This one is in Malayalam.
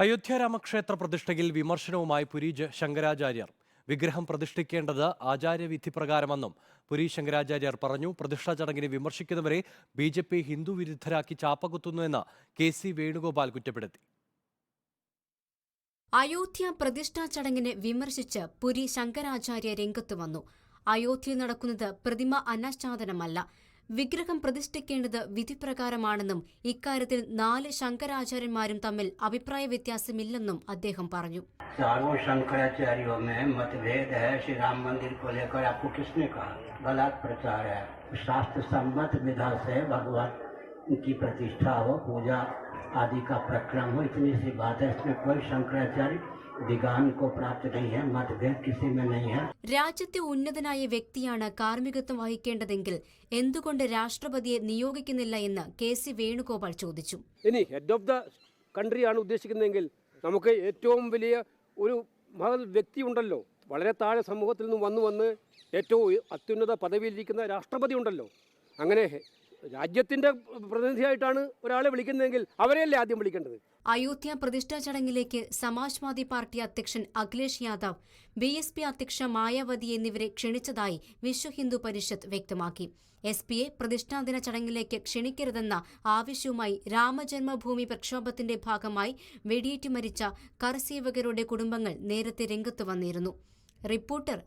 അയോധ്യ രാമക്ഷേത്ര പ്രതിഷ്ഠയിൽ വിമർശനവുമായി പുരി ശങ്കരാചാര്യർ. വിഗ്രഹം പ്രതിഷ്ഠിക്കേണ്ടത് ആചാര്യവിധി പ്രകാരമെന്നും പുരി ശങ്കരാചാര്യർ പറഞ്ഞു. പ്രതിഷ്ഠാ ചടങ്ങിനെ വിമർശിക്കുന്നവരെ BJP ഹിന്ദു വിരുദ്ധരാക്കി ചാപ്പകുത്തുന്നുവെന്ന് KC വേണുഗോപാൽ കുറ്റപ്പെടുത്തി. അയോധ്യ പ്രതിഷ്ഠാ ചടങ്ങിനെ വിമർശിച്ച് പുരി ശങ്കരാചാര്യ രംഗത്തു വന്നു. അയോധ്യയിൽ നടക്കുന്നത് പ്രതിമ അനാച്ഛാദനമല്ല, വിഗ്രഹം പ്രതിഷ്ഠിക്കേണ്ടത് വിധിപ്രകാരമാണെന്നും ഇക്കാര്യത്തിൽ 4 ശങ്കരാചാര്യന്മാരും തമ്മിൽ അഭിപ്രായ വ്യത്യാസമില്ലെന്നും അദ്ദേഹം പറഞ്ഞു. चारों शंकराचार्यों में मतभेद है। श्री राम मंदिर को लेकर आपको किसने कहा? गलत प्रचार है। शास्त्र सम्मत विधा से भगवान की प्रतिष्ठा हो, पूजा आदि का प्रक्रम हो, इतनी सी बात है। इसमें कोई शंकराचार्य विज्ञान को प्राप्त नहीं है, मतभेद किसी में नहीं है. രാജ്യത്തെ ഉന്നതനായ വ്യക്തിയാണ് കാർമ്മികത്വം വഹിക്കേണ്ടതെങ്കിൽ എന്തുകൊണ്ട് രാഷ്ട്രപതിയെ നിയോഗിക്കുന്നില്ല എന്ന് KC വേണുഗോപാൽ ചോദിച്ചു. ഇനി ഹെഡ് ഓഫ് ദ കൺട്രി ആണ് ഉദ്ദേശിക്കുന്നതെങ്കിൽ നമുക്ക് ഏറ്റവും വലിയ ഒരു മഹൽ വ്യക്തി ഉണ്ടല്ലോ, വളരെ താഴെ സമൂഹത്തിൽ നിന്ന് വന്ന് ഏറ്റവും അത്യുന്നത പദവിയിലിരിക്കുന്ന രാഷ്ട്രപതി ഉണ്ടല്ലോ. അങ്ങനെ രാജ്യത്തിന്റെ പ്രതിനിധിയായിട്ടാണ് ഒരാളെ വിളിക്കുന്നതെങ്കിൽ അവരെയല്ലേ ആദ്യം വിളിക്കേണ്ടത്. അയോധ്യ പ്രതിഷ്ഠാ ചടങ്ങിലേക്ക് സമാജ്വാദി പാർട്ടി അധ്യക്ഷൻ അഖിലേഷ് യാദവ്, BSP അധ്യക്ഷ മായാവതി എന്നിവരെ ക്ഷണിച്ചതായി വിശ്വ ഹിന്ദു പരിഷത്ത് വ്യക്തമാക്കി. SP-യെ പ്രതിഷ്ഠാദിന ചടങ്ങിലേക്ക് ക്ഷണിക്കരുതെന്ന ആവശ്യവുമായി രാമജന്മഭൂമി പ്രക്ഷോഭത്തിന്റെ ഭാഗമായി വെടിയേറ്റ് മരിച്ച കർസേവകരുടെ കുടുംബങ്ങൾ നേരത്തെ രംഗത്ത് വന്നിരുന്നു. റിപ്പോർട്ടർ